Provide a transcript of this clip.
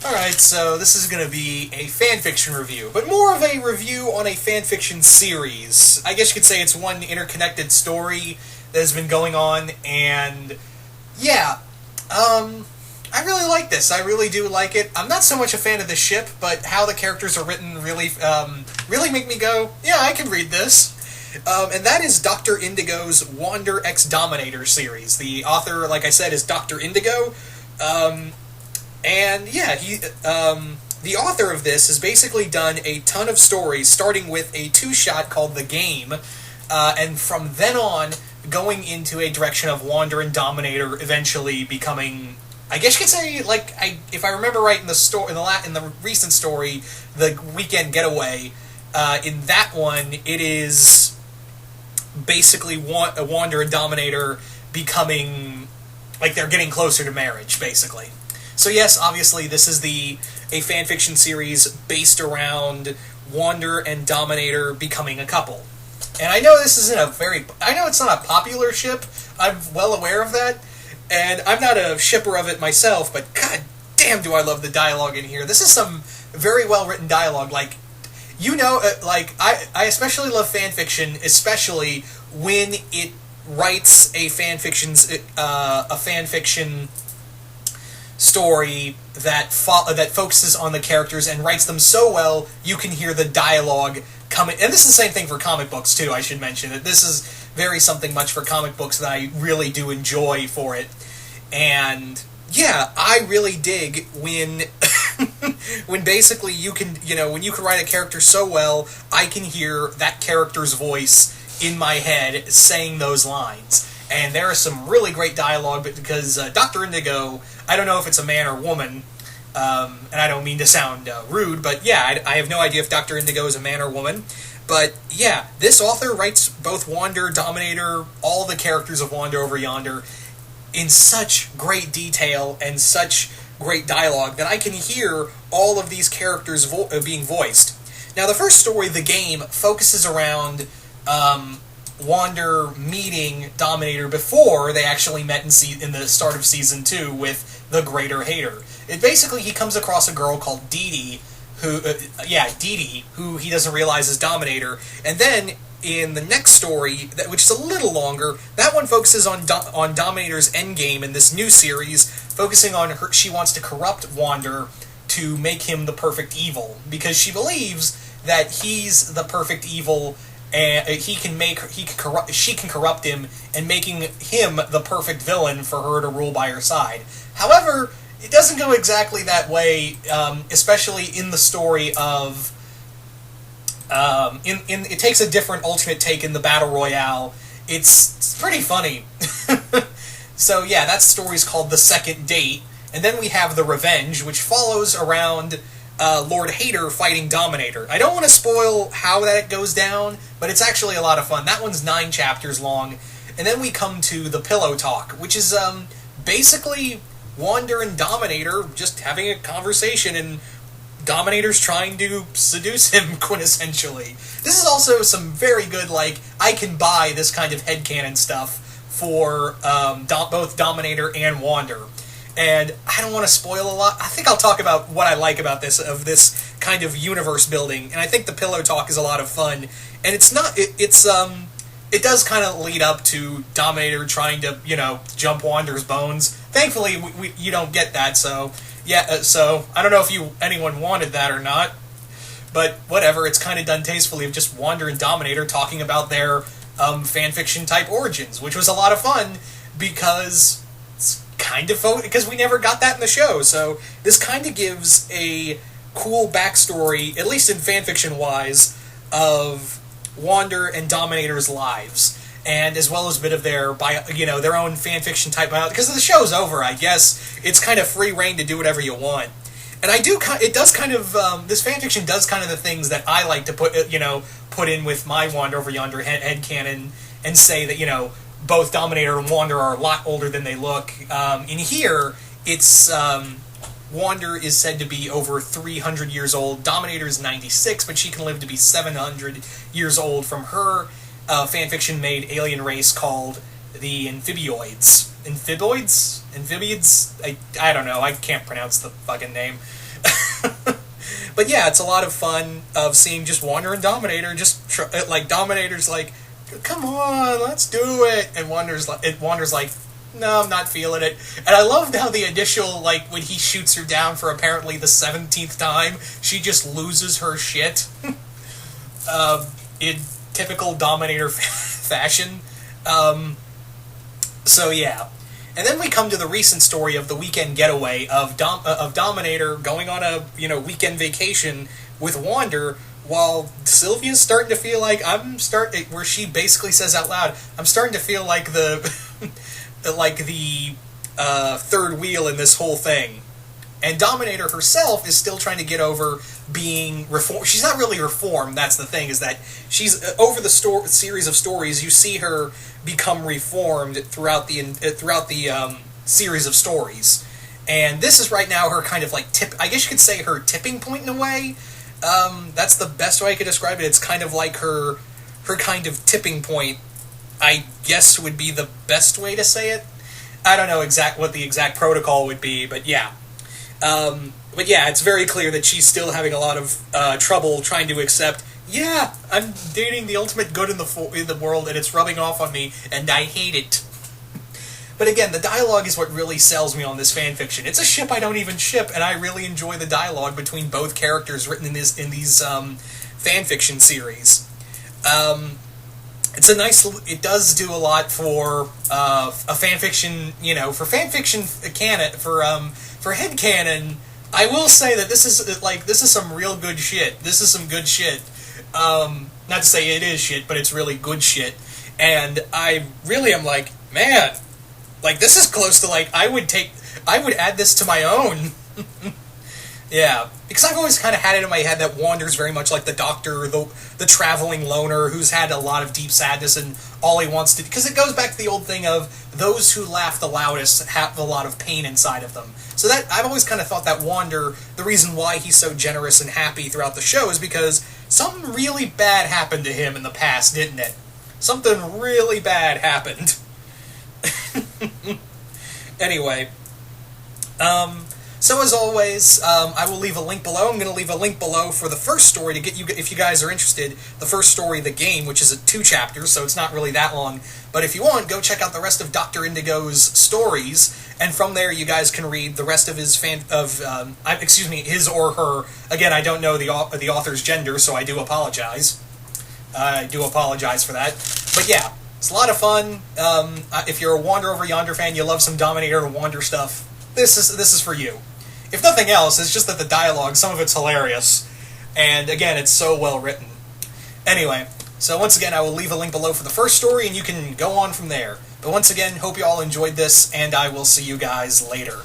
Alright, so this is going to be a fanfiction review, but more of a review on a fanfiction series. I guess you could say it's one interconnected story that has been going on, and yeah, I really like this. I really do like it. I'm not so much a fan of the ship, but how the characters are written really make me go, yeah, I can read this. And that is Dr. Indigo's Wander X Dominator series. The author, like I said, is Dr. Indigo. And yeah, the author of this has basically done a ton of stories, starting with a two-shot called The Game, and from then on, going into a direction of Wander and Dominator, eventually becoming, I guess you could say, if I remember right in the recent story, The Weekend Getaway, in that one, it is basically Wander and Dominator becoming, like, they're getting closer to marriage, basically. So yes, obviously, this is a fanfiction series based around Wander and Dominator becoming a couple. And I know I know it's not a popular ship, I'm well aware of that, and I'm not a shipper of it myself, but god damn do I love the dialogue in here. This is some very well written dialogue, I especially love fanfiction, especially when it writes a fanfiction story that focuses on the characters and writes them so well you can hear the dialogue coming. And this is the same thing for comic books too, I should mention. That this is very something much for comic books that I really do enjoy for it. And yeah, I really dig when when basically you can, when you can write a character so well, I can hear that character's voice in my head saying those lines. And there is some really great dialogue, because Dr. Indigo, I don't know if it's a man or woman, and I don't mean to sound rude, but yeah, I have no idea if Dr. Indigo is a man or woman. But yeah, this author writes both Wander, Dominator, all the characters of Wander Over Yonder in such great detail and such great dialogue that I can hear all of these characters being voiced. Now, the first story, The Game, focuses around Wander meeting Dominator before they actually met in the start of Season 2 with the Greater Hater. Basically, he comes across a girl called Dee Dee, who he doesn't realize is Dominator, and then in the next story, which is a little longer, that one focuses on Dominator's endgame in this new series, focusing on her. She wants to corrupt Wander to make him the perfect evil, because she believes that he's the perfect evil, and she can corrupt him, and making him the perfect villain for her to rule by her side. However, it doesn't go exactly that way, especially in the story of. It takes a different alternate take in the Battle Royale. It's pretty funny. So yeah, that story's called The Second Date, and then we have The Revenge, which follows around Lord Hater fighting Dominator. I don't want to spoil how that goes down, but it's actually a lot of fun. That one's 9 chapters long. And then we come to The Pillow Talk, which is basically Wander and Dominator just having a conversation, and Dominator's trying to seduce him, quintessentially. This is also some very good, I can buy this kind of headcanon stuff for both Dominator and Wander. And I don't want to spoil a lot. I think I'll talk about what I like about this kind of universe building, and I think The Pillow Talk is a lot of fun. And it does kind of lead up to Dominator trying to, jump Wander's bones. Thankfully, you don't get that, so yeah, so I don't know if anyone wanted that or not, but whatever, it's kind of done tastefully of just Wander and Dominator talking about their fanfiction-type origins, which was a lot of fun, because it's kind of because we never got that in the show, so this kind of gives a cool backstory, at least in fanfiction-wise, of Wander and Dominator's lives, and as well as a bit of their own fanfiction type biology. Because the show's over, I guess it's kind of free reign to do whatever you want. And this fanfiction does kind of the things that I like to put in with my Wander Over Yonder headcanon, and say that, both Dominator and Wander are a lot older than they look. In here, it's, Wander is said to be over 300 years old. Dominator is 96, but she can live to be 700 years old from her fanfiction-made alien race called the Amphibioids. Amphibians? I don't know, I can't pronounce the fucking name. But yeah, it's a lot of fun of seeing just Wander and Dominator like Dominator's like, come on, let's do it, and Wander's like, no, I'm not feeling it. And I loved how the initial, like, when he shoots her down for apparently the 17th time, she just loses her shit. In typical Dominator fashion. So yeah. And then we come to the recent story of the weekend getaway of Dominator going on a weekend vacation with Wander, while Sylvia's starting to feel like where she basically says out loud, I'm starting to feel like the third wheel in this whole thing. And Dominator herself is still trying to get over being reformed. She's not really reformed, that's the thing, is that she's, over the series of stories, you see her become reformed throughout the series of stories. And this is right now her kind of like I guess you could say her tipping point in a way. That's the best way I could describe it. It's kind of like her kind of tipping point, I guess would be the best way to say it. I don't know what the exact protocol would be, but yeah. But yeah, it's very clear that she's still having a lot of trouble trying to accept, yeah, I'm dating the ultimate good in the world, and it's rubbing off on me, and I hate it. But again, the dialogue is what really sells me on this fanfiction. It's a ship I don't even ship, and I really enjoy the dialogue between both characters written in these fanfiction series. It's a nice. It does do a lot for a fanfiction. For fanfiction canon, for headcanon. I will say that this is some real good shit. This is some good shit. Not to say it is shit, but it's really good shit. And I really am like, man, like this is close to like I would add this to my own. Yeah, because I've always kind of had it in my head that Wander's very much like the Doctor, the traveling loner who's had a lot of deep sadness and all he wants to... Because it goes back to the old thing of those who laugh the loudest have a lot of pain inside of them. So that I've always kind of thought that Wander, the reason why he's so generous and happy throughout the show is because something really bad happened to him in the past, didn't it? Something really bad happened. Anyway, so as always, I will leave a link below. I'm going to leave a link below for the first story to get you, if you guys are interested, the first story of the game, which is 2 chapters, so it's not really that long. But if you want, go check out the rest of Dr. Indigo's stories, and from there you guys can read the rest of his his or her. Again, I don't know the author's gender, so I do apologize. I do apologize for that. But yeah, it's a lot of fun. If you're a Wander Over Yonder fan, you love some Dominator and Wander stuff, this is for you. If nothing else, it's just that the dialogue, some of it's hilarious. And again, it's so well written. Anyway, so once again, I will leave a link below for the first story, and you can go on from there. But once again, hope you all enjoyed this, and I will see you guys later.